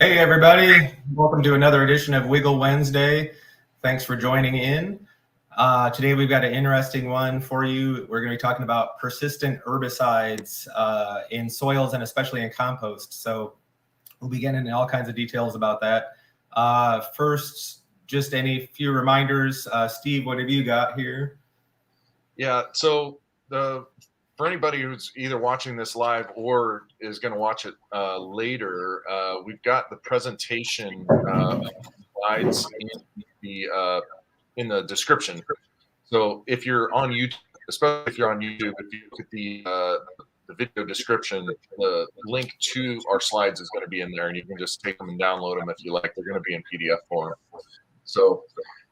Hey everybody, welcome to another edition of Wiggle Wednesday. Thanks for joining in. Today we've got an interesting one for you. We're going to be talking about persistent herbicides in soils and especially in compost. So we'll be getting into all kinds of details about that. First, just any few reminders. Steve, what have you got here? Yeah, so for anybody who's either watching this live or is going to watch it later, we've got the presentation slides in the description. So if you're on YouTube, especially if you're on YouTube, if you look at the video description, the link to our slides is going to be in there, and you can just take them and download them if you like. They're going to be in PDF form. So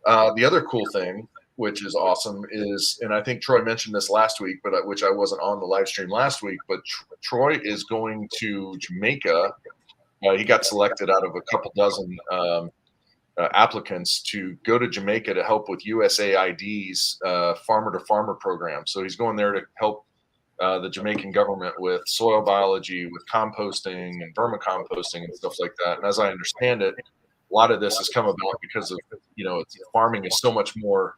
the other cool thing, which is awesome, is, and I think Troy mentioned this last week, but which I wasn't on the live stream last week, but Troy is going to Jamaica. He got selected out of a couple dozen applicants to go to Jamaica to help with USAID's farmer to farmer program. So he's going there to help the Jamaican government with soil biology, with composting and vermicomposting and stuff like that. And as I understand it, a lot of this has come about because of, farming is so much more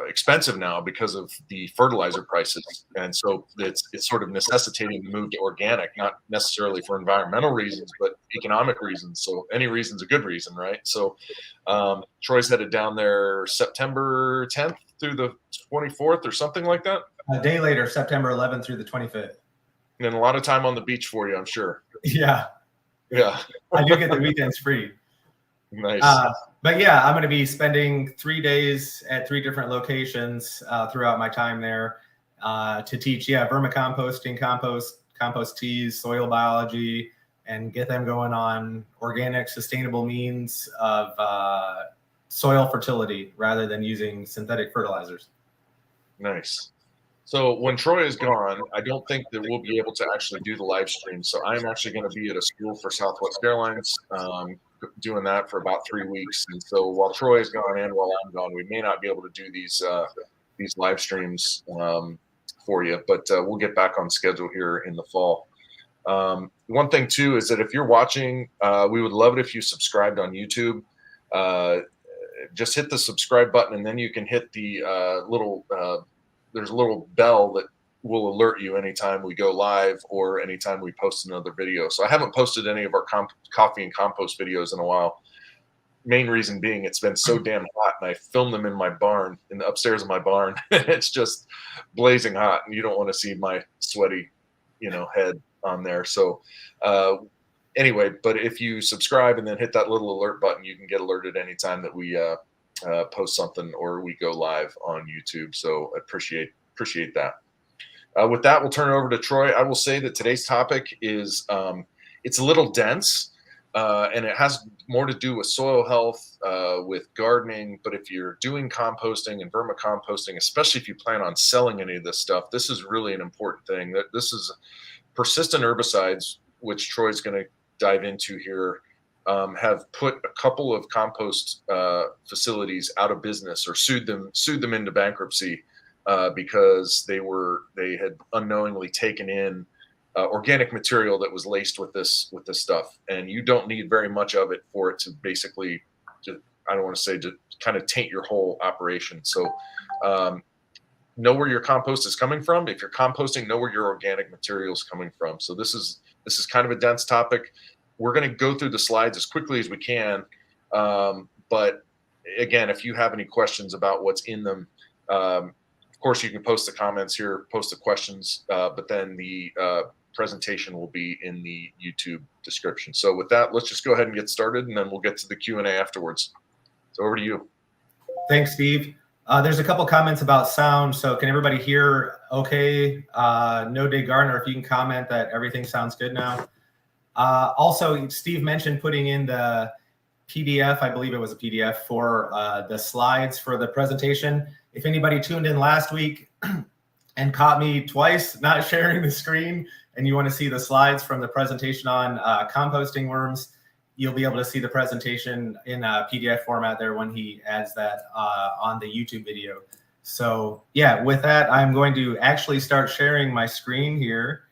expensive now because of the fertilizer prices, and so it's sort of necessitating the move to organic, not necessarily for environmental reasons, but economic reasons. So any reason's a good reason, right? So Troy's headed down there September 10th through the 24th or something like that. A day later, September 11th through the 25th. And a lot of time on the beach for you, I'm sure. Yeah. I do get the weekends free. Nice. But yeah, I'm going to be spending 3 days at 3 different locations throughout my time there to teach, vermicomposting, compost teas, soil biology, and get them going on organic, sustainable means of soil fertility rather than using synthetic fertilizers. Nice. So when Troy is gone, I don't think that we'll be able to actually do the live stream. So I'm actually going to be at a school for Southwest Airlines, doing that for about 3 weeks. And so while Troy is gone and while I'm gone, we may not be able to do these live streams for you, but we'll get back on schedule here in the fall. One thing too is that if you're watching, we would love it if you subscribed on YouTube. Just hit the subscribe button, and then you can hit the there's a little bell that will alert you anytime we go live or anytime we post another video. So I haven't posted any of our coffee and compost videos in a while. Main reason being it's been so damn hot, and I filmed them in my barn, in the upstairs of my barn. It's just blazing hot, and you don't want to see my sweaty, head on there. So anyway, but if you subscribe and then hit that little alert button, you can get alerted anytime that we post something or we go live on YouTube. So I appreciate that. With that, we'll turn it over to Troy. I will say that today's topic is it's a little dense, and it has more to do with soil health, with gardening. But if you're doing composting and vermicomposting, especially if you plan on selling any of this stuff, this is really an important thing. That this is persistent herbicides, which Troy's going to dive into here. Have put a couple of compost facilities out of business or sued them into bankruptcy because they had unknowingly taken in organic material that was laced with this stuff, and you don't need very much of it for it to basically, I don't want to say to kind of taint your whole operation. So know where your compost is coming from. If you're composting, know where your organic material is coming from. So this is kind of a dense topic. We're going to go through the slides as quickly as we can. But again, if you have any questions about what's in them, of course, you can post the comments here, post the questions, but then the presentation will be in the YouTube description. So with that, let's just go ahead and get started, and then we'll get to the Q&A afterwards. So over to you. Thanks, Steve. There's a couple comments about sound. So can everybody hear okay? No Day Gardener, if you can comment that everything sounds good now. Also, Steve mentioned putting in the PDF, I believe it was a PDF, for the slides for the presentation. If anybody tuned in last week and caught me twice not sharing the screen and you want to see the slides from the presentation on composting worms, you'll be able to see the presentation in a PDF format there when he adds that on the YouTube video. So yeah, with that, I'm going to actually start sharing my screen here,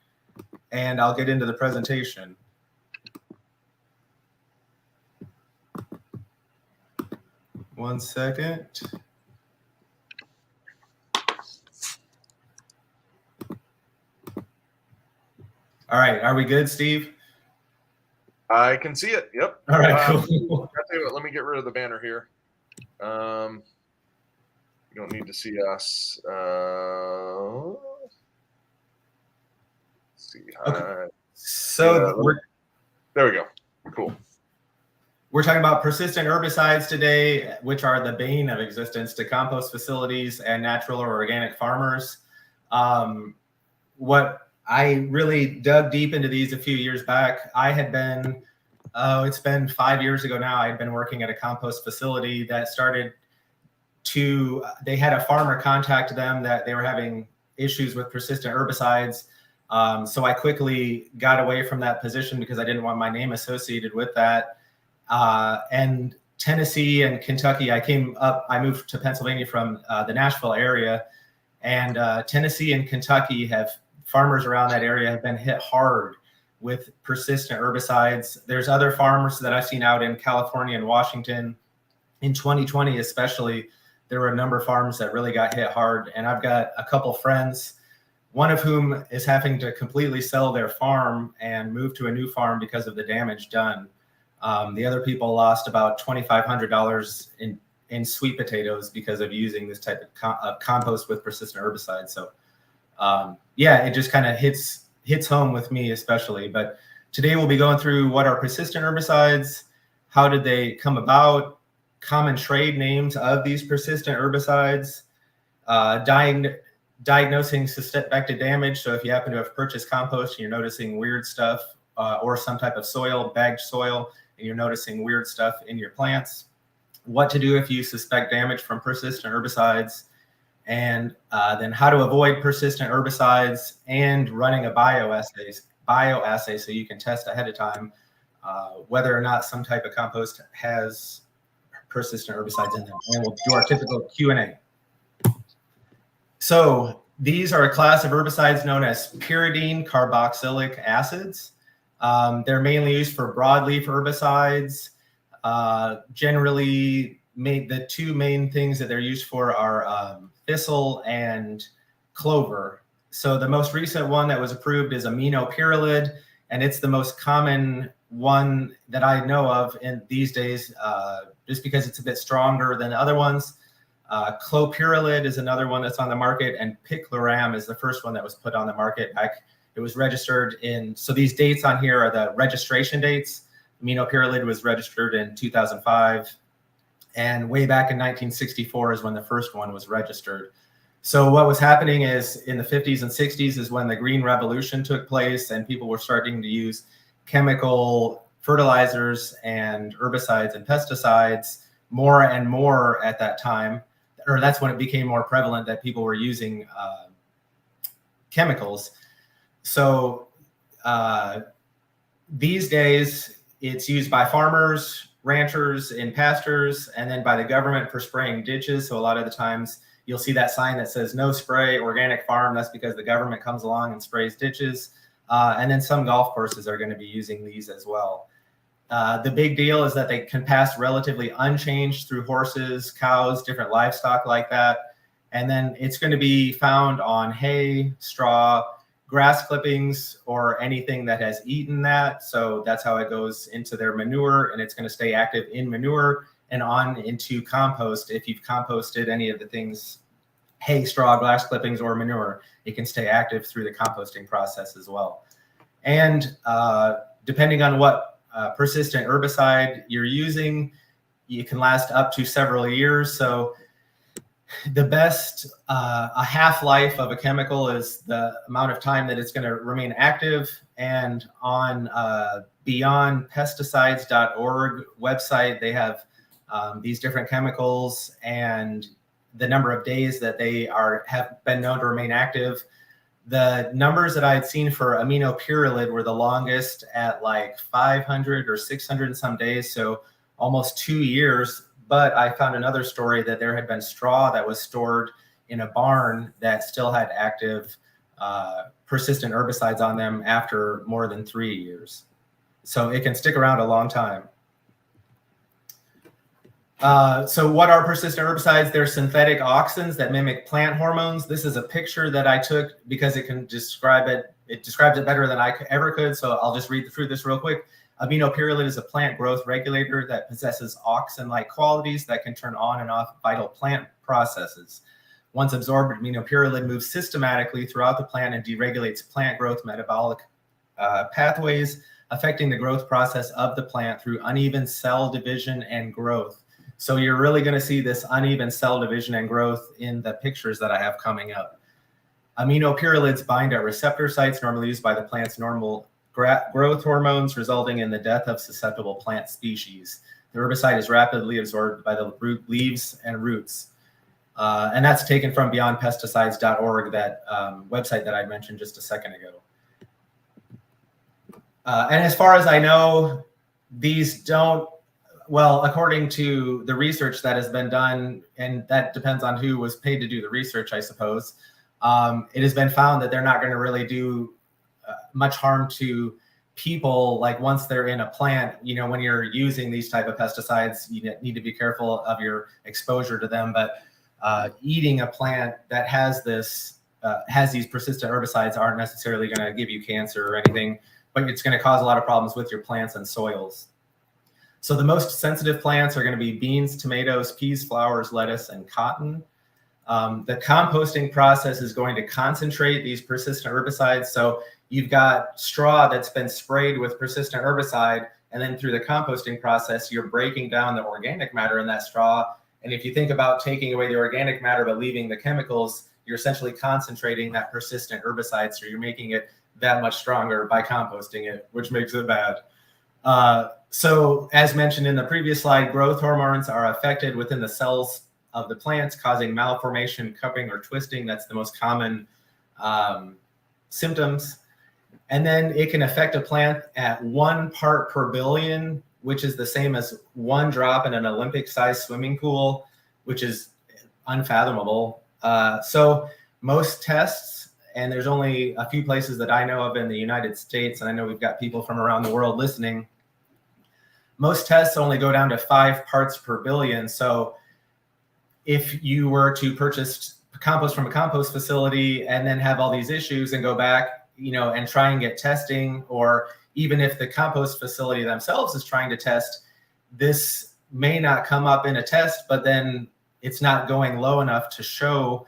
and I'll get into the presentation. 1 second. All right, are we good, Steve? I can see it. Yep. All right, cool. I'll tell you what, let me get rid of the banner here. You don't need to see us. Let's see. Okay. So there we go. Cool. We're talking about persistent herbicides today, which are the bane of existence to compost facilities and natural or organic farmers. What I really dug deep into these a few years back. I had been, it's been 5 years ago now, I had been working at a compost facility that they had a farmer contact them that they were having issues with persistent herbicides. So I quickly got away from that position because I didn't want my name associated with that. And Tennessee and Kentucky, I moved to Pennsylvania from the Nashville area, and Tennessee and Kentucky farmers around that area have been hit hard with persistent herbicides. There's other farmers that I've seen out in California and Washington in 2020, especially. There were a number of farms that really got hit hard. And I've got a couple friends, one of whom is having to completely sell their farm and move to a new farm because of the damage done. The other people lost about $2,500 in sweet potatoes because of using this type of compost with persistent herbicides. So yeah, it just kind of hits home with me especially. But today we'll be going through what are persistent herbicides, how did they come about, common trade names of these persistent herbicides, diagnosing suspected damage. So if you happen to have purchased compost and you're noticing weird stuff, or some type of soil, bagged soil, and you're noticing weird stuff in your plants, what to do if you suspect damage from persistent herbicides, and then how to avoid persistent herbicides, and running a bioassay so you can test ahead of time whether or not some type of compost has persistent herbicides in them. And we'll do our typical Q&A. So these are a class of herbicides known as pyridine carboxylic acids. They're mainly used for broadleaf herbicides. Generally, the two main things that they're used for are thistle and clover. So the most recent one that was approved is aminopyrrolid, and it's the most common one that I know of in these days, just because it's a bit stronger than the other ones. Clopyrrolid is another one that's on the market, and picloram is the first one that was put on the market. It was registered so these dates on here are the registration dates. Aminopyrrolid was registered in 2005, and way back in 1964 is when the first one was registered. So what was happening is in the 50s and 60s is when the Green Revolution took place, and people were starting to use chemical fertilizers and herbicides and pesticides more and more at that time, or that's when it became more prevalent that people were using chemicals. So these days it's used by farmers, ranchers in pastures, and then by the government for spraying ditches. So a lot of the times you'll see that sign that says no spray organic farm. That's because the government comes along and sprays ditches. And then some golf courses are going to be using these as well. The big deal is that they can pass relatively unchanged through horses, cows, different livestock like that. And then it's going to be found on hay, straw, grass clippings, or anything that has eaten that. So that's how it goes into their manure, and it's going to stay active in manure and on into compost. If you've composted any of the things, hay, straw, grass clippings, or manure, it can stay active through the composting process as well. And depending on what persistent herbicide you're using, you can last up to several years. So the best a half-life of a chemical is the amount of time that it's going to remain active. And on beyondpesticides.org website, they have these different chemicals and the number of days that they have been known to remain active. The numbers that I had seen for aminopyrrolid were the longest at like 500 or 600 and some days, so almost 2 years. But I found another story that there had been straw that was stored in a barn that still had active persistent herbicides on them after more than 3 years. So it can stick around a long time. So what are persistent herbicides? They're synthetic auxins that mimic plant hormones. This is a picture that I took because it can describe it. It describes it better than I ever could. So I'll just read through this real quick. Aminopyrrolid is a plant growth regulator that possesses auxin-like qualities that can turn on and off vital plant processes. Once absorbed, aminopyrrolid moves systematically throughout the plant and deregulates plant growth metabolic pathways, affecting the growth process of the plant through uneven cell division and growth. So you're really going to see this uneven cell division and growth in the pictures that I have coming up. Aminopyrrolids bind at receptor sites normally used by the plant's normal growth hormones, resulting in the death of susceptible plant species. The herbicide is rapidly absorbed by the leaves and roots. And that's taken from beyondpesticides.org, that website that I mentioned just a second ago. And as far as I know, these don't, well, according to the research that has been done, and that depends on who was paid to do the research, I suppose, it has been found that they're not going to really do much harm to people. Like once they're in a plant, you know, when you're using these type of pesticides, you need to be careful of your exposure to them. But eating a plant that has this, has these persistent herbicides aren't necessarily going to give you cancer or anything, but it's going to cause a lot of problems with your plants and soils. So the most sensitive plants are going to be beans, tomatoes, peas, flowers, lettuce, and cotton. The composting process is going to concentrate these persistent herbicides. So you've got straw that's been sprayed with persistent herbicide, and then through the composting process, you're breaking down the organic matter in that straw. And if you think about taking away the organic matter but leaving the chemicals, you're essentially concentrating that persistent herbicide. So you're making it that much stronger by composting it, which makes it bad. So as mentioned in the previous slide, growth hormones are affected within the cells of the plants, causing malformation, cupping, or twisting. That's the most common symptoms. And then it can affect a plant at 1 part per billion, which is the same as 1 drop in an Olympic-sized swimming pool, which is unfathomable. So most tests, and there's only a few places that I know of in the United States, and I know we've got people from around the world listening, most tests only go down to 5 parts per billion. So if you were to purchase compost from a compost facility and then have all these issues and go back, you know, and try and get testing, or even if the compost facility themselves is trying to test, this may not come up in a test, but then it's not going low enough to show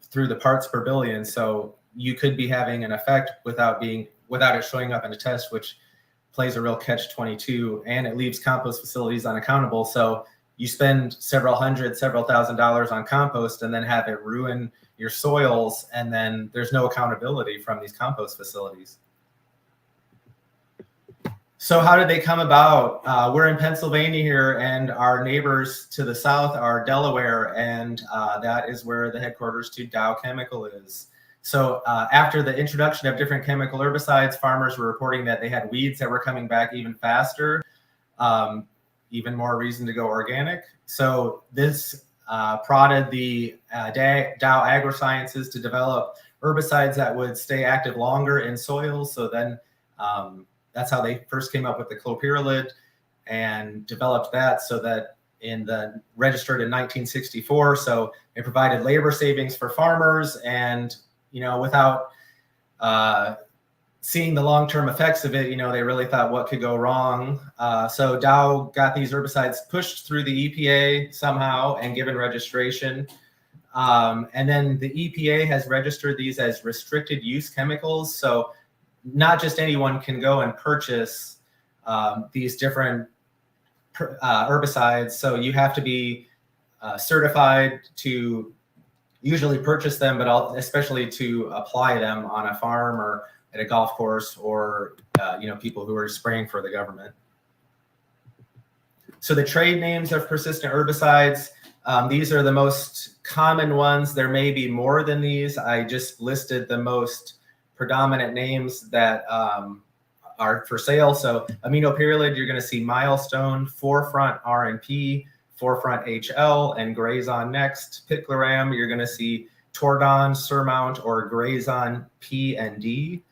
through the parts per billion. So you could be having an effect without it showing up in a test, which plays a real catch-22, and it leaves compost facilities unaccountable. So you spend several hundred, several $1,000s on compost and then have it ruin your soils, and then there's no accountability from these compost facilities. So how did they come about? We're in Pennsylvania here, and our neighbors to the south are Delaware, and that is where the headquarters to Dow Chemical is. So after the introduction of different chemical herbicides, farmers were reporting that they had weeds that were coming back even faster, even more reason to go organic. So this prodded the Dow AgroSciences to develop herbicides that would stay active longer in soils. So then that's how they first came up with the clopyrrolid and developed that, so that registered in 1964. So it provided labor savings for farmers, and you know, without seeing the long-term effects of it, you know, they really thought, what could go wrong? So Dow got these herbicides pushed through the EPA somehow and given registration. And then the EPA has registered these as restricted use chemicals. So not just anyone can go and purchase these different herbicides. So you have to be certified to usually purchase them, but especially to apply them on a farm or at a golf course, or you know, people who are spraying for the government. So the trade names of persistent herbicides, these are the most common ones. There may be more than these. I just listed the most predominant names that are for sale. So aminopyrrolid, you're going to see Milestone, Forefront R&P, Forefront HL, and Grazon Next. Picloram, you're going to see Tordon, Surmount, or Grazon P and D.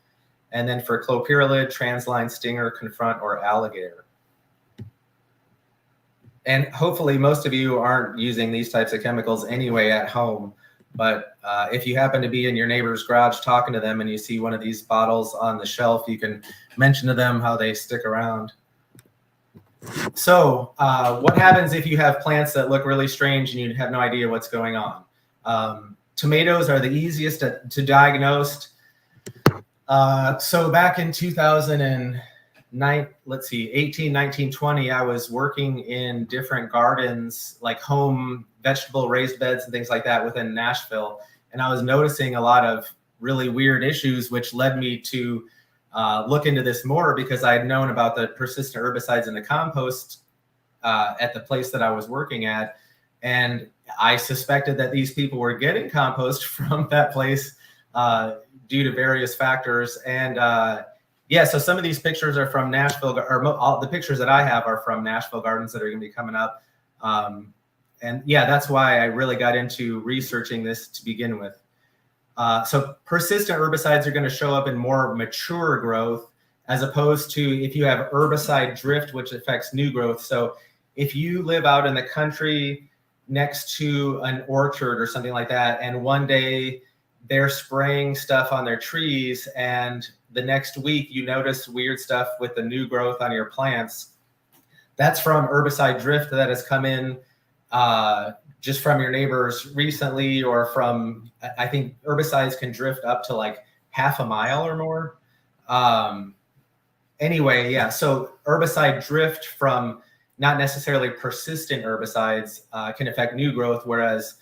And then for clopyrrolid, Transline, Stinger, Confront, or Alligator. And hopefully most of you aren't using these types of chemicals anyway at home. But if you happen to be in your neighbor's garage talking to them and you see one of these bottles on the shelf, you can mention to them how they stick around. So what happens if you have plants that look really strange and you have no idea what's going on? Tomatoes are the easiest to diagnose. So back in 2009, let's see, 18, 19, 20, I was working in different gardens, like home vegetable raised beds and things like that within Nashville. And I was noticing a lot of really weird issues, which led me to look into this more, because I had known about the persistent herbicides in the compost at the place that I was working at. And I suspected that these people were getting compost from that place due to various factors. And yeah, so some of these pictures are from Nashville, or all the pictures that I have are from Nashville gardens that are going to be coming up. And yeah, that's why I really got into researching this to begin with. So persistent herbicides are going to show up in more mature growth, as opposed to if you have herbicide drift, which affects new growth. So if you live out in the country next to an orchard or something like that, and one day they're spraying stuff on their trees, and the next week you notice weird stuff with the new growth on your plants, that's from herbicide drift that has come in just from your neighbors recently, or from, I think herbicides can drift up to like half a mile or more. Anyway, yeah, so herbicide drift from not necessarily persistent herbicides can affect new growth, whereas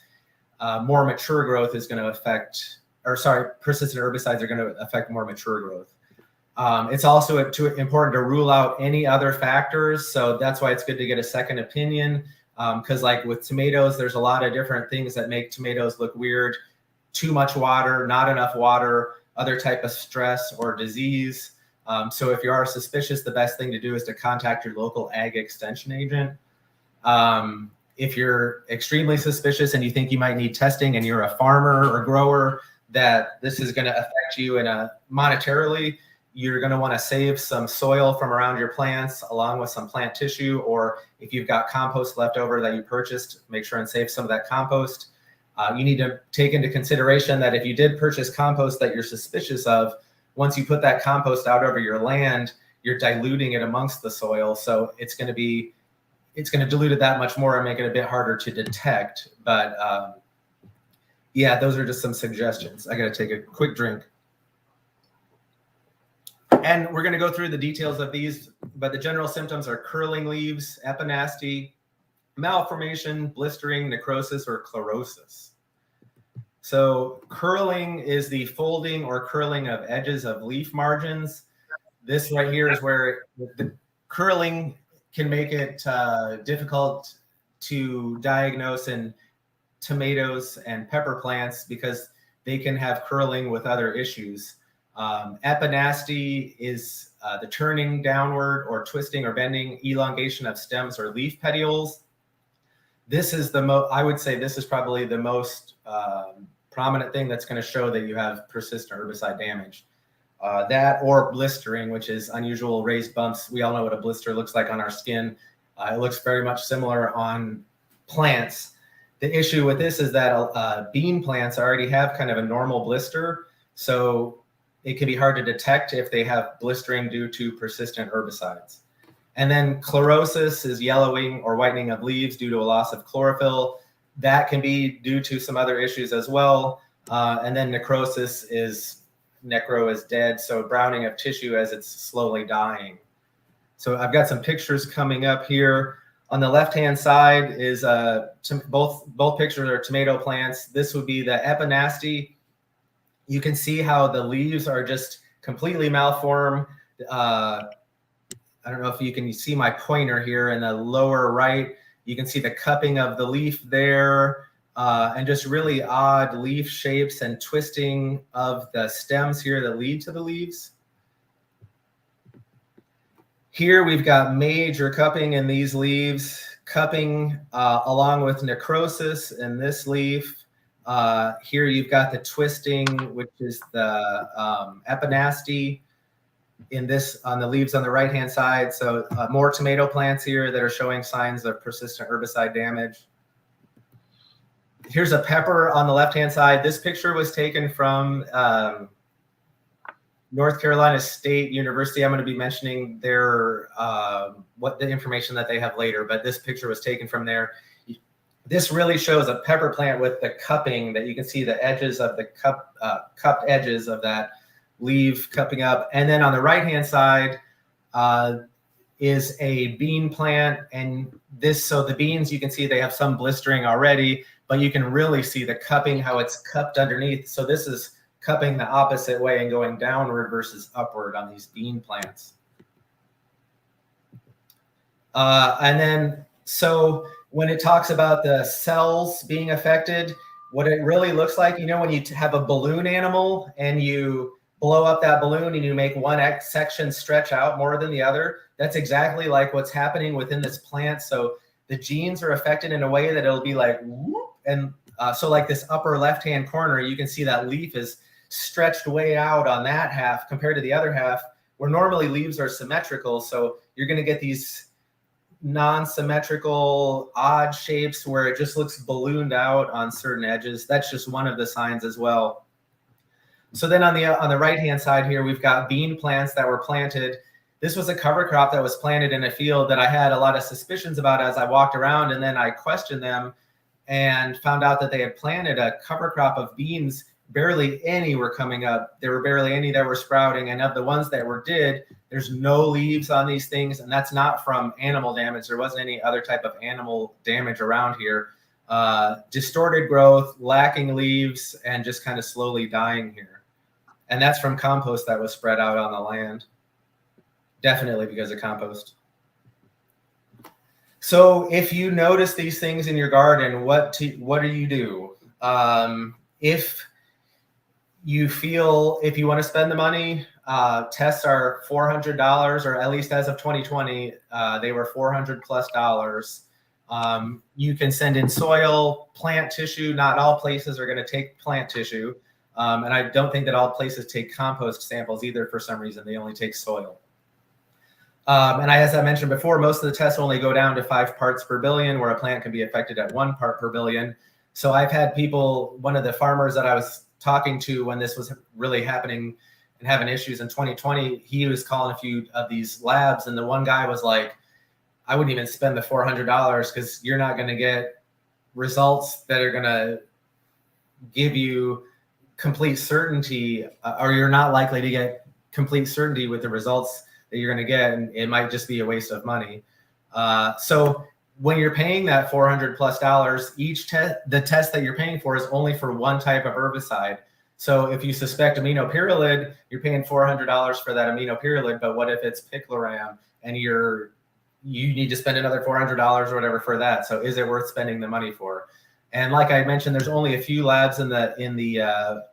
more mature growth is going to affect, or sorry, persistent herbicides are going to affect more mature growth. It's also important to rule out any other factors. So that's why it's good to get a second opinion. Because like with tomatoes, there's a lot of different things that make tomatoes look weird. Too much water, not enough water, other type of stress or disease. So if you are suspicious, the best thing to do is to contact your local ag extension agent. If you're extremely suspicious and you think you might need testing, and you're a farmer or grower that this is going to affect you in a monetarily, you're going to want to save some soil from around your plants along with some plant tissue, or if you've got compost left over that you purchased, make sure and save some of that compost. You need to take into consideration that if you did purchase compost that you're suspicious of, once you put that compost out over your land, you're diluting it amongst the soil. So it's going to dilute it that much more and make it a bit harder to detect. But yeah, those are just some suggestions. I got to take a quick drink. And we're going to go through the details of these, but the general symptoms are curling leaves, epinasty, malformation, blistering, necrosis, or chlorosis. So curling is the folding or curling of edges of leaf margins. This right here is where the curling can make it difficult to diagnose in tomatoes and pepper plants, because they can have curling with other issues. Epinasty is the turning downward or twisting or bending elongation of stems or leaf petioles. This is I would say this is probably the most prominent thing that's going to show that you have persistent herbicide damage. That or blistering, which is unusual raised bumps. We all know what a blister looks like on our skin. It looks very much similar on plants. The issue with this is that bean plants already have kind of a normal blister. So it can be hard to detect if they have blistering due to persistent herbicides. And then chlorosis is yellowing or whitening of leaves due to a loss of chlorophyll. That can be due to some other issues as well. And then necrosis is, necro is dead, so browning of tissue as it's slowly dying. So I've got some pictures coming up here. On the left-hand side is both pictures are tomato plants. This would be the epinasty. You can see how the leaves are just completely malformed. I don't know if you can see my pointer here in the lower right. You can see the cupping of the leaf there, and just really odd leaf shapes and twisting of the stems here that lead to the leaves. Here we've got major cupping in these leaves, cupping along with necrosis in this leaf. Here you've got the twisting, which is the epinasty. in this on the leaves on the right hand side. So more tomato plants here that are showing signs of persistent herbicide damage. Here's a pepper on the left hand side. This picture was taken from North Carolina State University. I'm going to be mentioning their what the information that they have later, but this picture was taken from there. This really shows a pepper plant with the cupping that you can see the edges of the cupped edges of that leaf cupping up. And then on the right hand side is a bean plant, and so the beans, you can see they have some blistering already, but you can really see the cupping, how it's cupped underneath. So this is cupping the opposite way and going downward versus upward on these bean plants. And then, so when it talks about the cells being affected, what it really looks like, you know, when you have a balloon animal and you blow up that balloon and you make one section stretch out more than the other, that's exactly like what's happening within this plant. So the genes are affected in a way that it'll be like, whoop, and so like this upper left-hand corner, you can see that leaf is stretched way out on that half compared to the other half, where normally leaves are symmetrical. So you're going to get these non-symmetrical odd shapes where it just looks ballooned out on certain edges. That's just one of the signs as well. So then on the right hand side here, we've got bean plants that were planted. This was a cover crop that was planted in a field that I had a lot of suspicions about as I walked around, and then I questioned them and found out that they had planted a cover crop of beans. Barely any were coming up. There were barely any that were sprouting. And of the ones that there's no leaves on these things. And that's not from animal damage. There wasn't any other type of animal damage around here. Distorted growth, lacking leaves, and just kind of slowly dying here. And that's from compost that was spread out on the land. Definitely because of compost. So if you notice these things in your garden, what do you do? If you want to spend the money, tests are $400, or at least as of 2020, they were $400+. You can send in soil, plant tissue. Not all places are going to take plant tissue. And I don't think that all places take compost samples either for some reason. They only take soil. And as I mentioned before, most of the tests only go down to 5 parts per billion, where a plant can be affected at 1 part per billion. So I've had people, one of the farmers that I was talking to when this was really happening and having issues in 2020, he was calling a few of these labs, and the one guy was like, I wouldn't even spend the $400 because you're not going to get results that are going to give you complete certainty, or you're not likely to get complete certainty with the results that you're going to get, and it might just be a waste of money. So when you're paying that $400+, the test that you're paying for is only for one type of herbicide. So if you suspect aminopyrrolid, you're paying $400 for that aminopyrrolid. But what if it's picloram and you need to spend another $400 or whatever for that? So is it worth spending the money for? And like I mentioned, there's only a few labs in the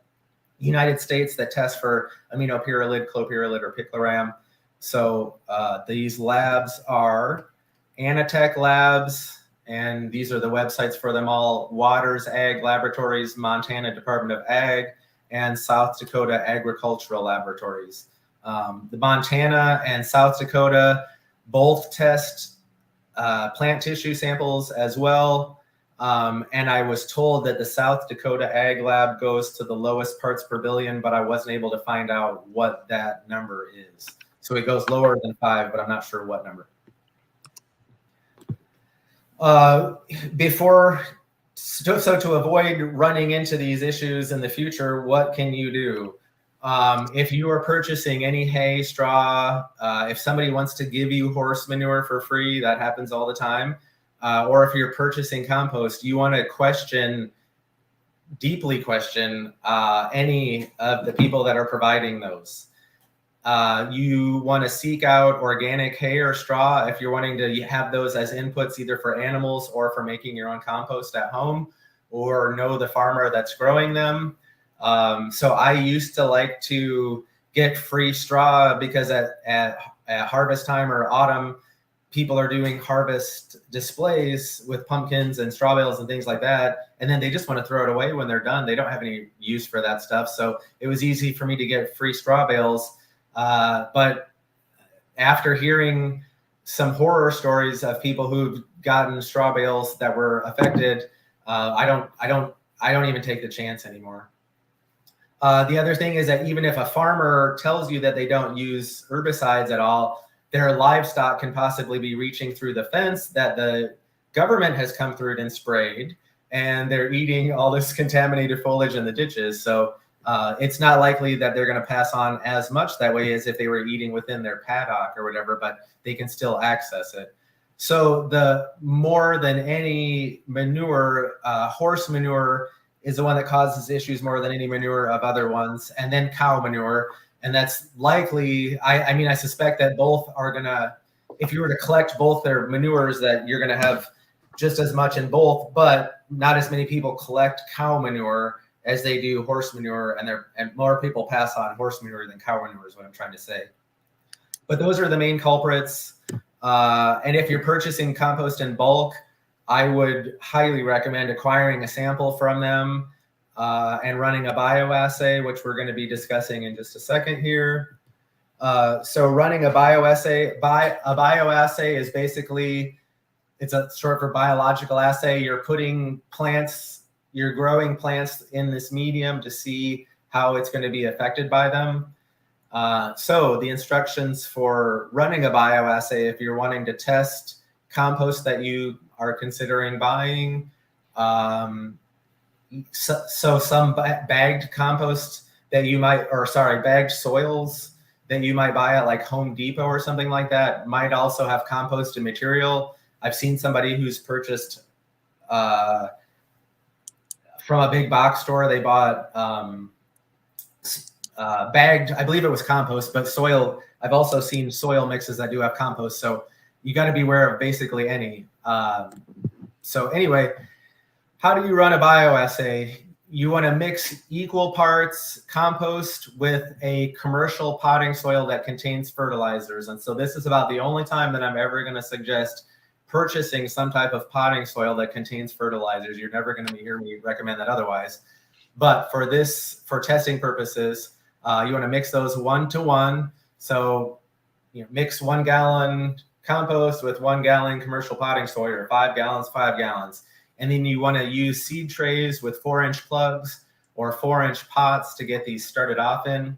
United States that test for aminopyrrolid, clopyrrolid, or picloram. So these labs are Anatech Labs, and these are the websites for them all: Waters Ag Laboratories, Montana Department of Ag, and South Dakota Agricultural Laboratories. The Montana and South Dakota both test plant tissue samples as well. And I was told that the South Dakota Ag Lab goes to the lowest parts per billion, but I wasn't able to find out what that number is. So it goes lower than 5, but I'm not sure what number. So to avoid running into these issues in the future, what can you do? If you are purchasing any hay, straw, if somebody wants to give you horse manure for free, that happens all the time. Or if you're purchasing compost, you want to deeply question any of the people that are providing those. You want to seek out organic hay or straw if you're wanting to have those as inputs either for animals or for making your own compost at home, or know the farmer that's growing them. So I used to like to get free straw because at harvest time or autumn, people are doing harvest displays with pumpkins and straw bales and things like that. And then they just want to throw it away when they're done. They don't have any use for that stuff. So it was easy for me to get free straw bales. But after hearing some horror stories of people who've gotten straw bales that were affected, I don't even take the chance anymore. The other thing is that even if a farmer tells you that they don't use herbicides at all, their livestock can possibly be reaching through the fence that the government has come through and sprayed, and they're eating all this contaminated foliage in the ditches. So it's not likely that they're going to pass on as much that way as if they were eating within their paddock or whatever, but they can still access it. So the more than any manure, horse manure is the one that causes issues more than any manure of other ones, and then cow manure. And that's likely, I mean, I suspect that both are gonna, if you were to collect both their manures, that you're gonna have just as much in both, but not as many people collect cow manure as they do horse manure, and more people pass on horse manure than cow manure is what I'm trying to say. But those are the main culprits. And if you're purchasing compost in bulk, I would highly recommend acquiring a sample from them and running a bioassay, which we're going to be discussing in just a second here. So running a bioassay is basically, it's a short for biological assay. You're putting plants, you're growing plants in this medium to see how it's going to be affected by them. So the instructions for running a bioassay, if you're wanting to test compost that you are considering buying, so some bagged compost that you might, or sorry, bagged soils that you might buy at like Home Depot or something like that might also have compost and material. I've seen somebody who's purchased from a big box store, they bought bagged, I believe it was compost, but soil. I've also seen soil mixes that do have compost. So you got to be aware of basically any. So anyway, how do you run a bioassay? You want to mix equal parts compost with a commercial potting soil that contains fertilizers. And so this is about the only time that I'm ever going to suggest purchasing some type of potting soil that contains fertilizers. You're never going to hear me recommend that otherwise. But for this, for testing purposes, you want to mix those 1-to-1. So mix 1 gallon compost with 1 gallon commercial potting soil, or 5 gallons, 5 gallons. And then you want to use seed trays with 4-inch plugs or 4-inch pots to get these started off in.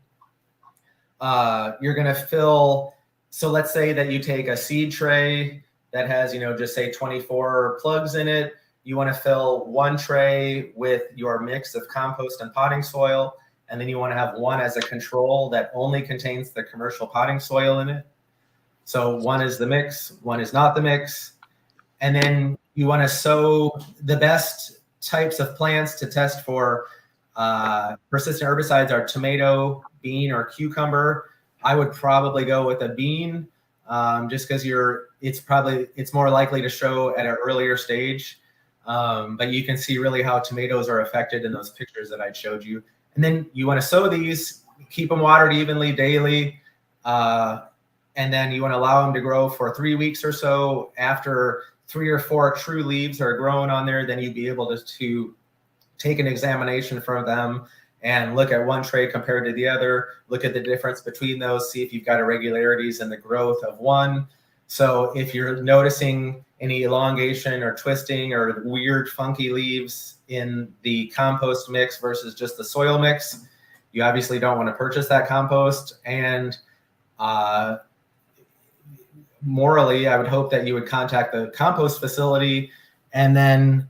You're going to fill, so let's say that you take a seed tray that has, just say 24 plugs in it. You want to fill 1 tray with your mix of compost and potting soil. And then you want to have 1 as a control that only contains the commercial potting soil in it. So 1 is the mix, 1 is not the mix. And then you want to sow the best types of plants to test for persistent herbicides are tomato, bean, or cucumber. I would probably go with a bean just because it's more likely to show at an earlier stage. But you can see really how tomatoes are affected in those pictures that I showed you. And then you want to sow these, keep them watered evenly daily. And then you want to allow them to grow for 3 weeks or so. After 3 or 4 true leaves are grown on there, then you'd be able to take an examination from them and look at one tray compared to the other, look at the difference between those, see if you've got irregularities in the growth of one. So if you're noticing any elongation or twisting or weird funky leaves in the compost mix versus just the soil mix, you obviously don't want to purchase that compost. And morally, I would hope that you would contact the compost facility. And then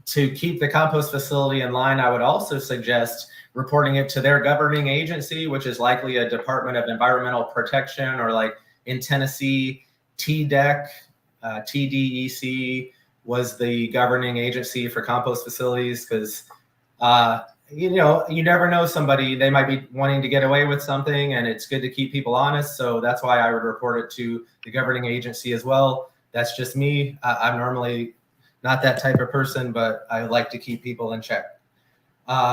to keep the compost facility in line, I would also suggest reporting it to their governing agency, which is likely a Department of Environmental Protection, or like in Tennessee, TDEC, TDEC was the governing agency for compost facilities, because you never know, somebody, they might be wanting to get away with something, and it's good to keep people honest. So that's why I would report it to the governing agency as well. That's just me. I'm normally not that type of person, but I like to keep people in check.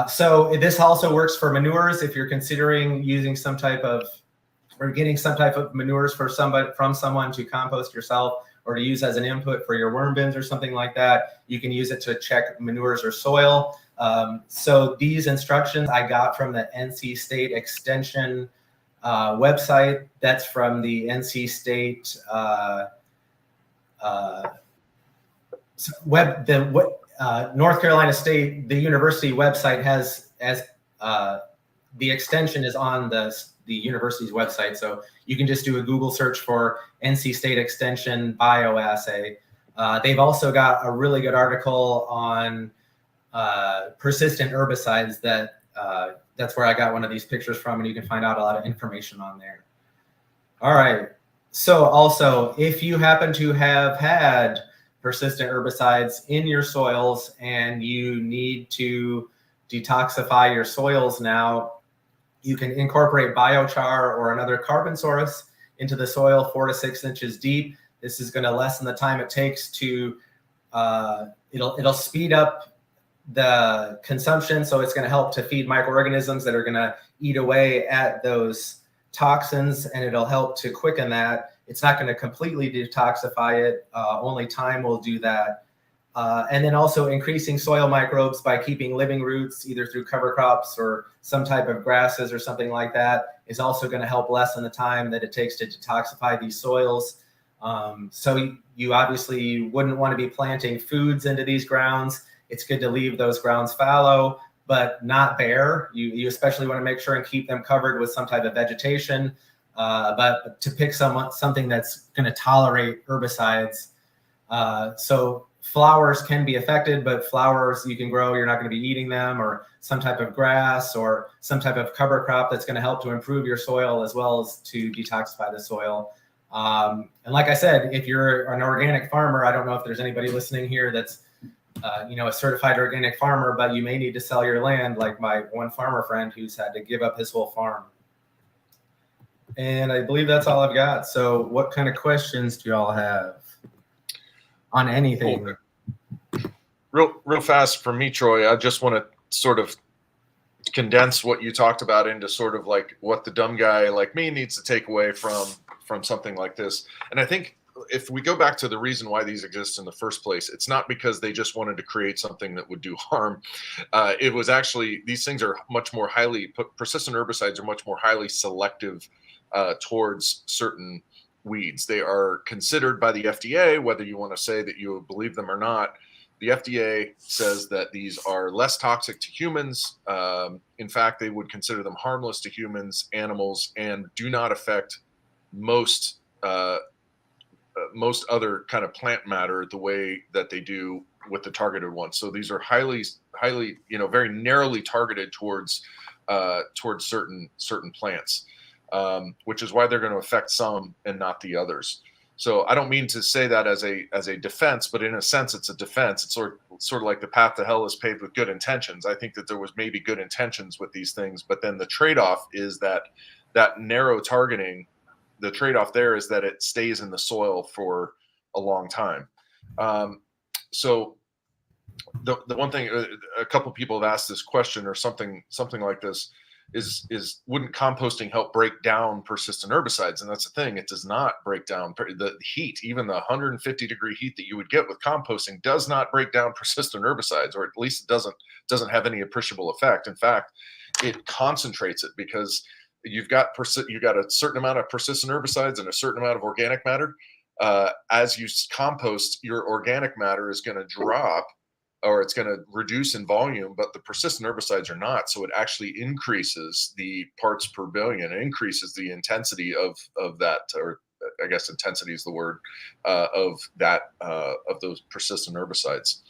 So this also works for manures. If you're considering using some type of, or getting some type of manures from someone to compost yourself, or to use as an input for your worm bins or something like that, you can use it to check manures or soil. So these instructions I got from the NC State Extension website. That's from the NC State North Carolina State. The university website has the extension is on the university's website, so you can just do a Google search for NC State Extension Bioassay. They've also got a really good article on persistent herbicides that's where I got one of these pictures from, and you can find out a lot of information on there. All right. So also, if you happen to have had persistent herbicides in your soils and you need to detoxify your soils now, you can incorporate biochar or another carbon source into the soil 4 to 6 inches deep. This is going to lessen the time it takes to, it'll speed up the consumption. So it's going to help to feed microorganisms that are going to eat away at those toxins, and it'll help to quicken that. It's not going to completely detoxify it. Only time will do that. And then also increasing soil microbes by keeping living roots, either through cover crops or some type of grasses or something like that, is also going to help lessen the time that it takes to detoxify these soils. So you obviously wouldn't want to be planting foods into these grounds. It's good to leave those grounds fallow, but not bare. You especially want to make sure and keep them covered with some type of vegetation, but to pick something that's going to tolerate herbicides. So flowers can be affected, but flowers you can grow, you're not going to be eating them, or some type of grass or some type of cover crop that's going to help to improve your soil as well as to detoxify the soil. And like I said, if you're an organic farmer, I don't know if there's anybody listening here that's a certified organic farmer, but you may need to sell your land, like my one farmer friend who's had to give up his whole farm. And I believe that's all I've got. So what kind of questions do y'all have on anything? Real fast for me, Troy, I just want to sort of condense what you talked about into sort of like what the dumb guy like me needs to take away from something like this. And I think if we go back to the reason why these exist in the first place, it's not because they just wanted to create something that would do harm. It was actually, these things are much more persistent herbicides are much more highly selective towards certain weeds. They are considered by the FDA, whether you want to say that you believe them or not. The FDA says that these are less toxic to humans. In fact, they would consider them harmless to humans, animals, and do not affect most other kind of plant matter the way that they do with the targeted ones. So these are highly, very narrowly targeted towards certain plants, which is why they're going to affect some and not the others. So I don't mean to say that as a defense, but in a sense, it's a defense. It's sort of like the path to hell is paved with good intentions. I think that there was maybe good intentions with these things, but then the trade-off is that narrow targeting. The trade-off there is that it stays in the soil for a long time. So the one thing, a couple people have asked this question or something like this is wouldn't composting help break down persistent herbicides? And that's the thing, it does not break down the heat. Even the 150-degree heat that you would get with composting does not break down persistent herbicides, or at least it doesn't have any appreciable effect. In fact, it concentrates it, because you've got a certain amount of persistent herbicides and a certain amount of organic matter. As you compost, your organic matter is going to drop, or it's going to reduce in volume, but the persistent herbicides are not. So it actually increases the parts per billion. It increases the intensity of that, or I guess intensity is the word, of those persistent herbicides.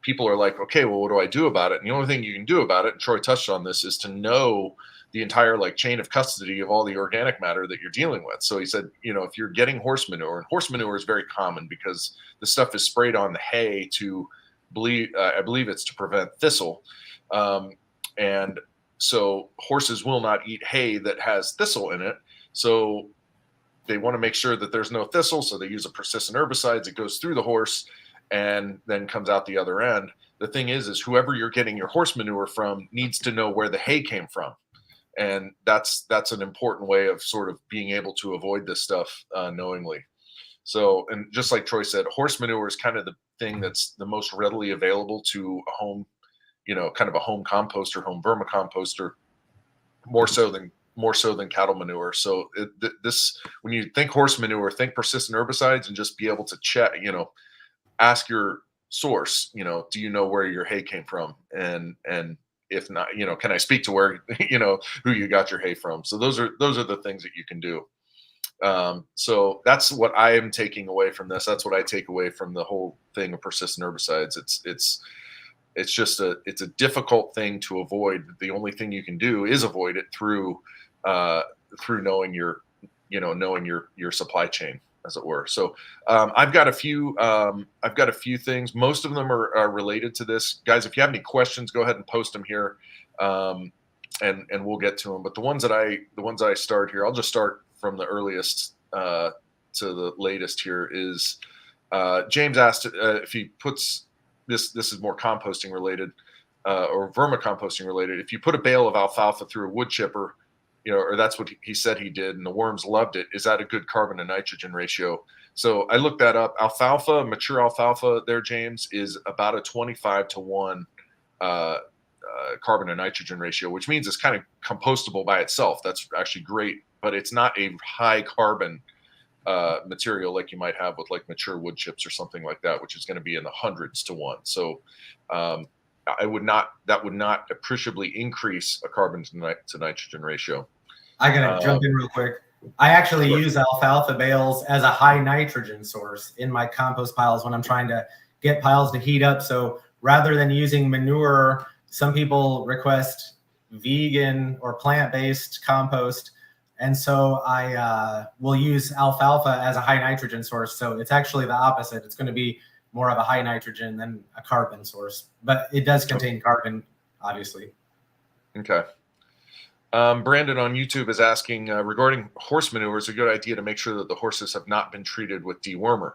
People are like, okay, well, what do I do about it? And the only thing you can do about it, and Troy touched on this, is to know the entire chain of custody of all the organic matter that you're dealing with. So he said, if you're getting horse manure, and horse manure is very common because the stuff is sprayed on the hay to I believe it's to prevent thistle. And so horses will not eat hay that has thistle in it. So they want to make sure that there's no thistle. So they use a persistent herbicide. It goes through the horse and then comes out the other end. The thing is whoever you're getting your horse manure from needs to know where the hay came from. And that's an important way of sort of being able to avoid this stuff knowingly. So, and just like Troy said, horse manure is kind of the thing that's the most readily available to a home, kind of a home composter, home vermicomposter, more so than more so than cattle manure. So when you think horse manure, think persistent herbicides, and just be able to check, ask your source, do you know where your hay came from? And if not, can I speak to where, who you got your hay from? So those are the things that you can do. So that's what I am taking away from this. That's what I take away from the whole thing of persistent herbicides. It's just a difficult thing to avoid. The only thing you can do is avoid it through knowing your supply chain, as it were. So I've got a few things. Most of them are related to this, guys. If you have any questions, go ahead and post them here, and we'll get to them. But the ones that I start here, I'll just start from the earliest to the latest. Here is James asked if he puts this is more composting related or vermicomposting related. If you put a bale of alfalfa through a wood chipper, or that's what he said he did, and the worms loved it, is that a good carbon to nitrogen ratio? So I looked that up. Alfalfa, mature alfalfa there, James, is about a 25-to-1 carbon to nitrogen ratio, which means it's kind of compostable by itself. That's actually great, but it's not a high carbon material like you might have with like mature wood chips or something like that, which is going to be in the hundreds to one. So that would not appreciably increase a carbon to nitrogen ratio. I gotta jump in real quick. I actually use alfalfa bales as a high nitrogen source in my compost piles when I'm trying to get piles to heat up. So rather than using manure, some people request vegan or plant-based compost. And so I will use alfalfa as a high nitrogen source. So it's actually the opposite. It's going to be more of a high nitrogen than a carbon source, but it does contain carbon, obviously. Okay. Brandon on YouTube is asking regarding horse manure, is a good idea to make sure that the horses have not been treated with dewormer.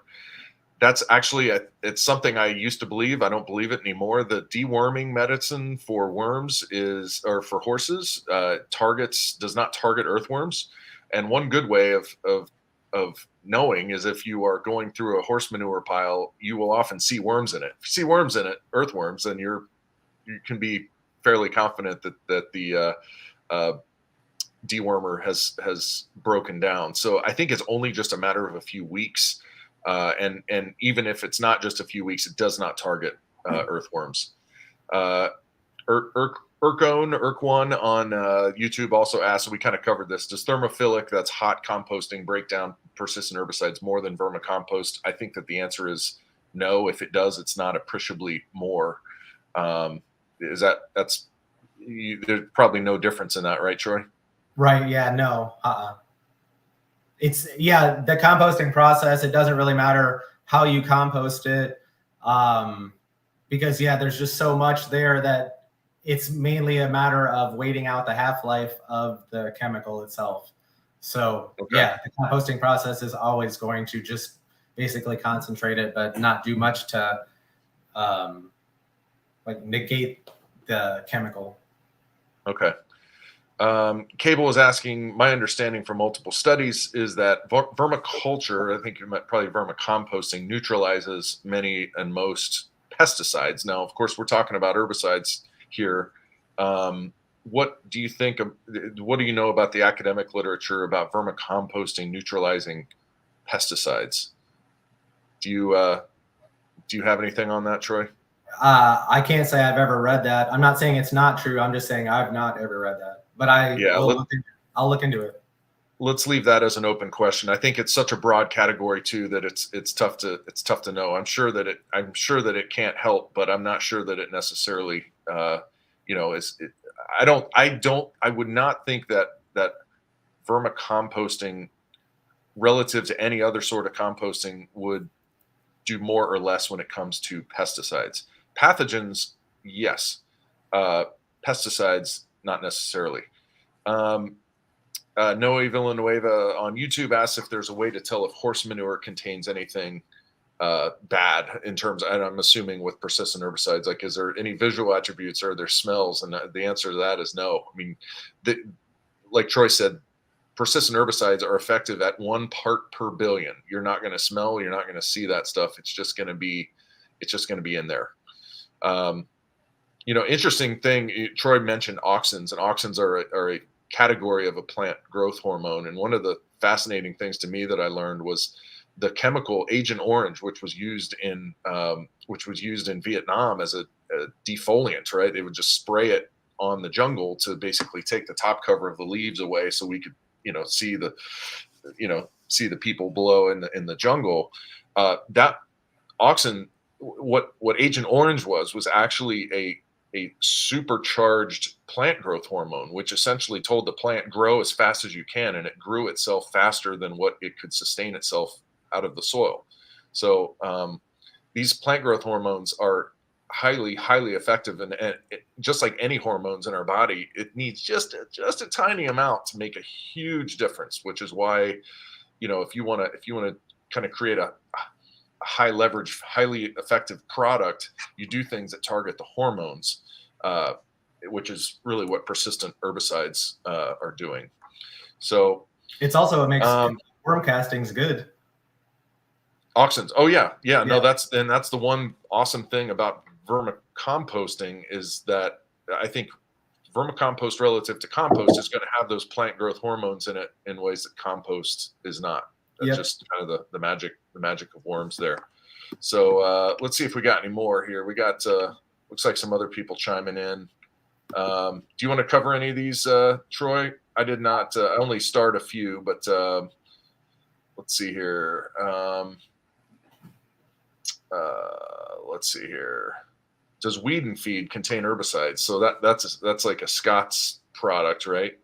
That's actually it's something I used to believe. I don't believe it anymore. The deworming medicine for worms for horses does not target earthworms. And one good way of knowing is if you are going through a horse manure pile, you will often see worms in it. If you see worms in it, earthworms, then you can be fairly confident that the dewormer has broken down. So I think it's only just a matter of a few weeks. And even if it's not just a few weeks, it does not target earthworms. Urk1 on YouTube also asked, so we kind of covered this, does thermophilic, that's hot composting, break down persistent herbicides more than vermicompost? I think that the answer is no. If it does, it's not appreciably more. There's probably no difference in that, right, Troy? Right. Yeah. No. It's the composting process. It doesn't really matter how you compost it, because there's just so much there that it's mainly a matter of waiting out the half-life of the chemical itself. So the composting process is always going to just basically concentrate it, but not do much to negate the chemical. Okay. Cable is asking, my understanding from multiple studies is that vermiculture, I think you meant probably vermicomposting, neutralizes many and most pesticides. Now, of course, we're talking about herbicides here. What do you think what do you know about the academic literature about vermicomposting neutralizing pesticides? Do you have anything on that, Troy? I can't say I've ever read that. I'm not saying it's not true. I'm just saying I've not ever read that. But I'll look into it. Let's leave that as an open question. I think it's such a broad category too that it's tough to know. I'm sure that it can't help, but I'm not sure that it necessarily I would not think that vermicomposting relative to any other sort of composting would do more or less when it comes to pesticides. Pathogens, yes. Pesticides, not necessarily. Noe Villanueva on YouTube asks if there's a way to tell if horse manure contains anything bad in terms of, and I'm assuming with persistent herbicides, like, is there any visual attributes or are there smells? And the answer to that is no. I mean, like Troy said, persistent herbicides are effective at 1 part per billion. You're not going to smell, you're not going to see that stuff. It's just going to be in there. Interesting thing, Troy mentioned auxins, and auxins are category of a plant growth hormone. And one of the fascinating things to me that I learned was the chemical Agent Orange, which was used in Vietnam as a defoliant, right? They would just spray it on the jungle to basically take the top cover of the leaves away, so we could, see the people below in the jungle. That auxin, what Agent Orange was actually a supercharged plant growth hormone, which essentially told the plant grow as fast as you can, and it grew itself faster than what it could sustain itself out of the soil. So these plant growth hormones are highly effective, and just like any hormones in our body, it needs just a tiny amount to make a huge difference, which is why, if you want to kind of create a high leverage, highly effective product, you do things that target the hormones, which is really what persistent herbicides are doing. So it's also what makes worm castings good. Auxins. Oh yeah. No, that's the one awesome thing about vermicomposting, is that I think vermicompost relative to compost is going to have those plant growth hormones in it in ways that compost is not. That's just kind of the magic of worms there. So let's see if we got any more here. We got looks like some other people chiming in. Do you want to cover any of these, Troy? I did not. I only starred a few, but let's see here. Let's see here. Does weed and feed contain herbicides? So that's like a Scott's product, right?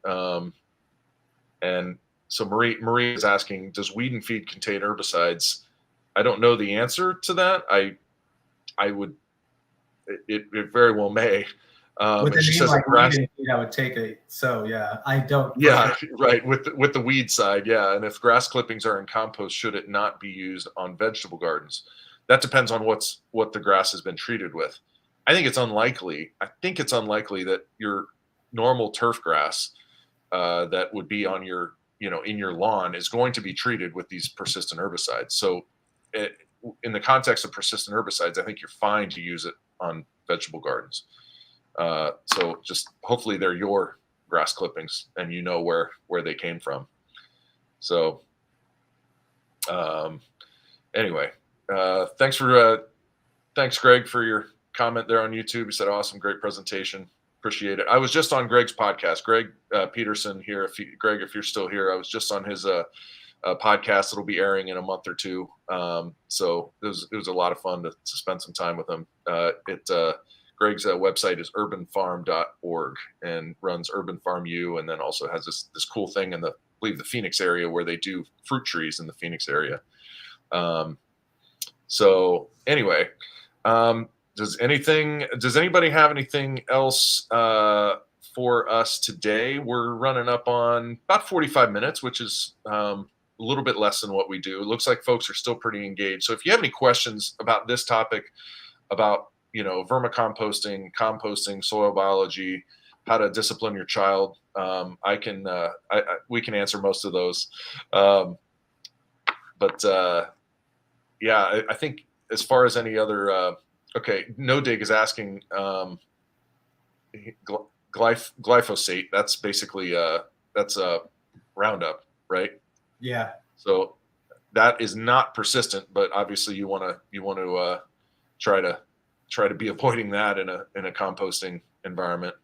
And so Marie is asking, does weed and feed contain herbicides? I don't know the answer to that. I would. It very well may. With a name like weed and feed, I would take it. So yeah, I don't. Yeah, right. With the weed side, yeah. And if grass clippings are in compost, should it not be used on vegetable gardens? That depends on what the grass has been treated with. I think it's unlikely. That your normal turf grass that would be on your, in your lawn is going to be treated with these persistent herbicides. So in the context of persistent herbicides, I think you're fine to use it on vegetable gardens. So just hopefully they're your grass clippings and you know where they came from. So anyway, thanks Greg for your comment there on YouTube. He said, awesome, great presentation. Appreciate it. I was just on Greg's podcast, Greg Peterson here. Greg, if you're still here, I was just on his podcast. It'll be airing in a month or two. So it was a lot of fun to spend some time with him. Greg's website is urbanfarm.org and runs Urban Farm U, and then also has this cool thing in I believe the Phoenix area where they do fruit trees in the Phoenix area. So anyway, does anybody have anything else for us today? We're running up on about 45 minutes, which is a little bit less than what we do. It looks like folks are still pretty engaged. So if you have any questions about this topic, about vermicomposting, composting, soil biology, how to discipline your child, we can answer most of those. Yeah, I think as far as any other, okay, No Dig is asking glyphosate. That's basically that's a Roundup, right? Yeah. So that is not persistent, but obviously you want to try to be avoiding that in a composting environment.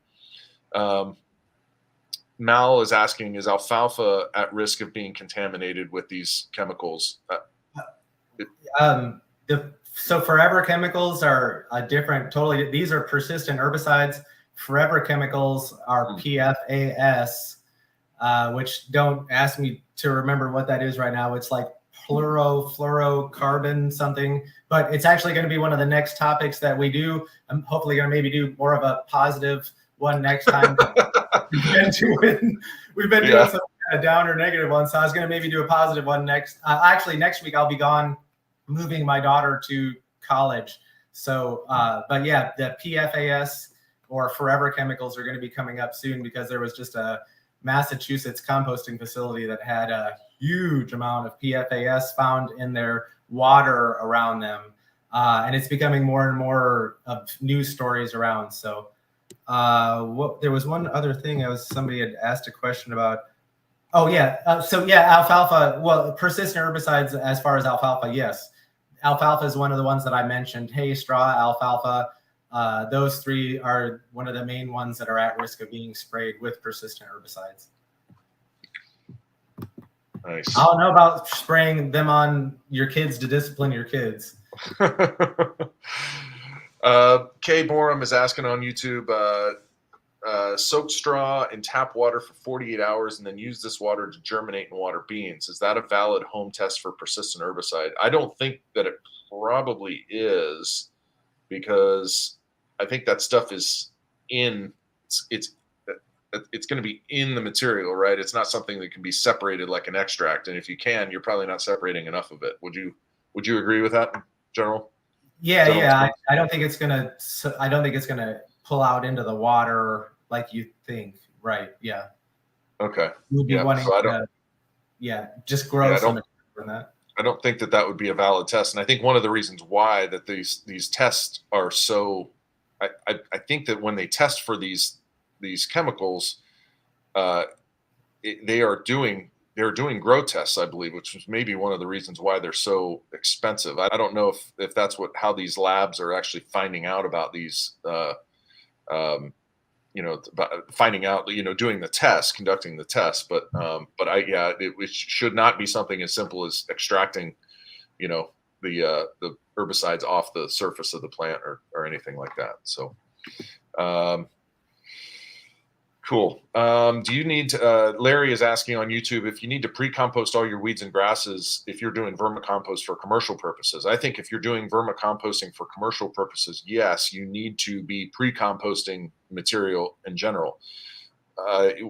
Mal is asking, is alfalfa at risk of being contaminated with these chemicals? So forever chemicals are different. Totally, these are persistent herbicides. Forever chemicals are PFAS, which don't ask me to remember what that is right now. It's like fluorocarbon something, but it's actually going to be one of the next topics that we do. I'm hopefully going to maybe do more of a positive one next time. We've been doing some kind of down or negative ones, so I was going to maybe do a positive one next. Actually, next week I'll be gone, moving my daughter to college. So, but yeah, the PFAS or forever chemicals are going to be coming up soon, because there was just a Massachusetts composting facility that had a huge amount of PFAS found in their water around them. And it's becoming more and more of news stories around. So There was one other thing somebody had asked a question about. Oh yeah. So yeah, alfalfa. Well, persistent herbicides as far as alfalfa, yes. Alfalfa is one of the ones that I mentioned. Hay, straw, alfalfa. Those three are one of the main ones that are at risk of being sprayed with persistent herbicides. Nice. I don't know about spraying them on your kids to discipline your kids. Kay Borum is asking on YouTube, soak straw in tap water for 48 hours and then use this water to germinate and water beans. Is that a valid home test for persistent herbicide? I don't think that it probably is, because I think that stuff is it's going to be in the material, right? It's not something that can be separated like an extract. And if you can, you're probably not separating enough of it. Would you agree with that in general? Yeah. I don't think it's gonna pull out into the water like you think. Right. Yeah. Okay. You'd be wanting to, just grow some from that. I don't think that would be a valid test. And I think one of the reasons why that these tests are so, I think that when they test for these chemicals, they're doing grow tests, I believe, which was maybe one of the reasons why they're so expensive. I don't know if that's how these labs are actually finding out about these, finding out, doing the test, conducting the test. But it should not be something as simple as extracting, the herbicides off the surface of the plant or anything like that. So, cool. Do you need Larry is asking on YouTube if you need to pre-compost all your weeds and grasses if you're doing vermicompost for commercial purposes. I think if you're doing vermicomposting for commercial purposes, yes, you need to be pre-composting material in general.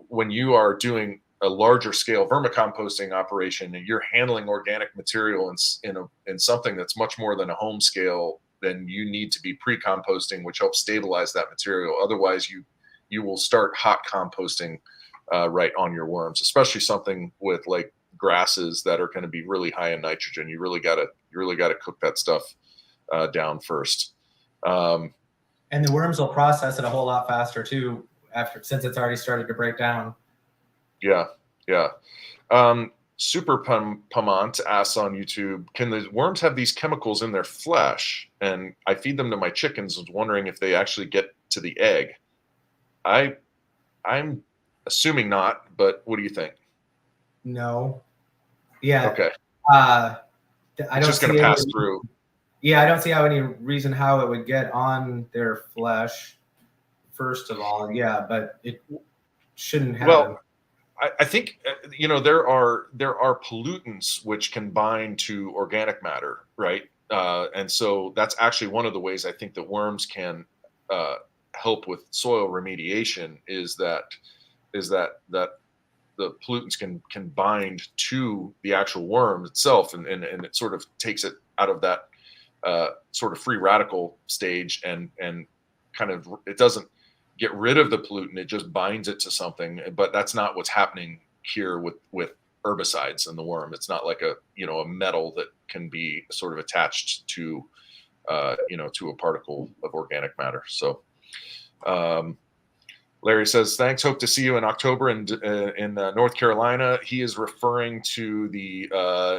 When you are doing a larger scale vermicomposting operation and you're handling organic material in something that's much more than a home scale, then you need to be pre-composting, which helps stabilize that material. Otherwise, you will start hot composting right on your worms, especially something with like grasses that are going to be really high in nitrogen. You really got to cook that stuff down first. And the worms will process it a whole lot faster too, since it's already started to break down. Yeah. Super Pamant asks on YouTube, can the worms have these chemicals in their flesh? And I feed them to my chickens. I was wondering if they actually get to the egg. I'm assuming not, but what do you think? No. Yeah. Okay. It's just going to pass through. Yeah, I don't see any reason how it would get on their flesh, first of all. Yeah, but it shouldn't happen. Well, I think there are pollutants which can bind to organic matter, right? And so that's actually one of the ways I think that worms can help with soil remediation is that the pollutants can bind to the actual worm itself, and it sort of takes it out of that sort of free radical stage and kind of, it doesn't get rid of the pollutant, it just binds it to something. But that's not what's happening here with herbicides and the worm. It's not like a metal that can be sort of attached to to a particle of organic matter. So Larry says, thanks. Hope to see you in October in North Carolina. He is referring to the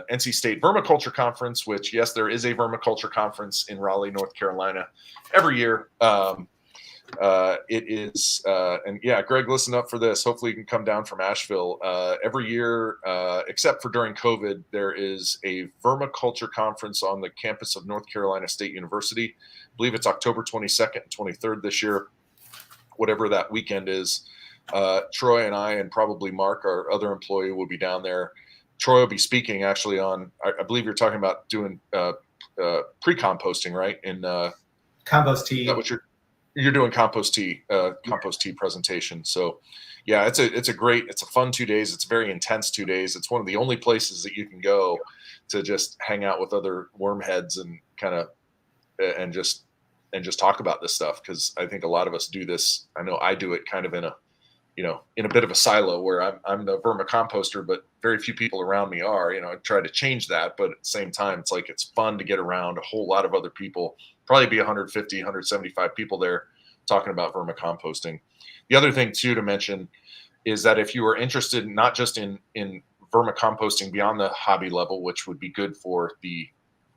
NC State Vermiculture Conference, which, yes, there is a vermiculture conference in Raleigh, North Carolina every year. It is, and yeah, Greg, listen up for this. Hopefully you can come down from Asheville. Every year, except for during COVID, there is a vermiculture conference on the campus of North Carolina State University. I believe it's October 22nd and 23rd this year. Whatever that weekend is, Troy and I and probably Mark, our other employee, will be down there. Troy will be speaking actually on, I believe you're talking about doing pre-composting, right? In compost tea. Is that what you're doing? Compost tea presentation. So yeah, it's a fun 2 days. It's a very intense 2 days. It's one of the only places that you can go to just hang out with other worm heads and kind of, and just talk about this stuff. Cause I think a lot of us do this. I know I do it kind of in a bit of a silo where I'm the vermicomposter, but very few people around me are. I try to change that, but at the same time, it's like, it's fun to get around a whole lot of other people, probably be 150, 175 people there talking about vermicomposting. The other thing too to mention is that if you are interested not just in vermicomposting beyond the hobby level, which would be good for the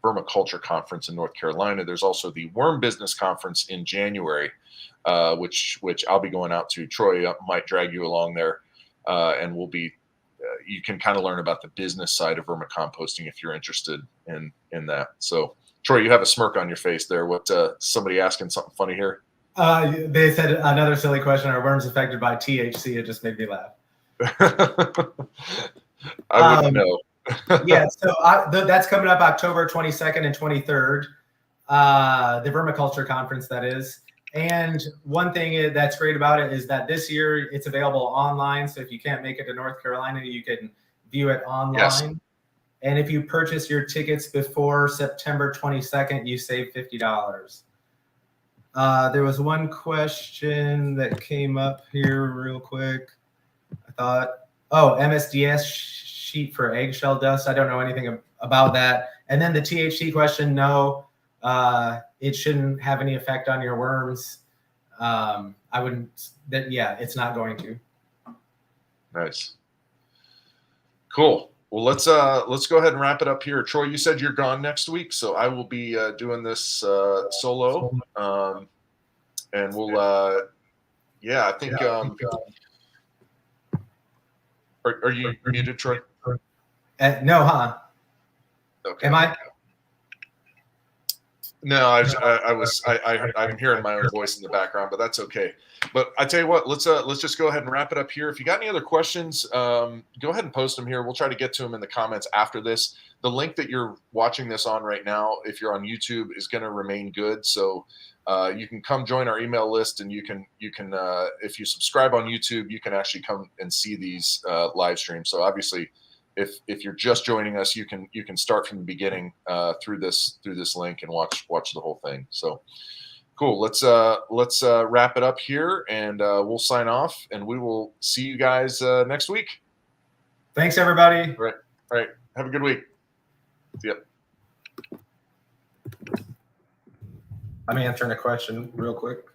vermiculture conference in North Carolina, there's also the Worm Business Conference in January, which I'll be going out to. Troy might drag you along there, and we'll be. You can kind of learn about the business side of vermicomposting if you're interested in that. So, Troy, you have a smirk on your face there. What? Somebody asking something funny here? They said another silly question. Are worms affected by THC? It just made me laugh. I wouldn't know. Yeah, so that's coming up October 22nd and 23rd, the vermiculture conference, that is. And one thing that's great about it is that this year it's available online. So if you can't make it to North Carolina, you can view it online. Yes. And if you purchase your tickets before September 22nd, you save $50. There was one question that came up here real quick. I thought, MSDS sheet for eggshell dust. I don't know anything about that. And then the THC question, no, it shouldn't have any effect on your worms. I wouldn't, it's not going to. Nice. Cool. Well, let's go ahead and wrap it up here. Troy, you said you're gone next week, so I will be doing this solo. And we'll, I think, are you muted, Troy? No, huh? Okay. Am I? No, I'm hearing my own voice in the background, but that's okay. But I tell you what, let's just go ahead and wrap it up here. If you got any other questions, go ahead and post them here. We'll try to get to them in the comments after this. The link that you're watching this on right now, if you're on YouTube, is going to remain good. So you can come join our email list, and you can if you subscribe on YouTube, you can actually come and see these live streams. So obviously, if you're just joining us, you can start from the beginning through this link and watch the whole thing. So cool. Let's wrap it up here, and we'll sign off, and we will see you guys next week. Thanks, everybody. All right. Have a good week. See ya. I'm answering a question real quick.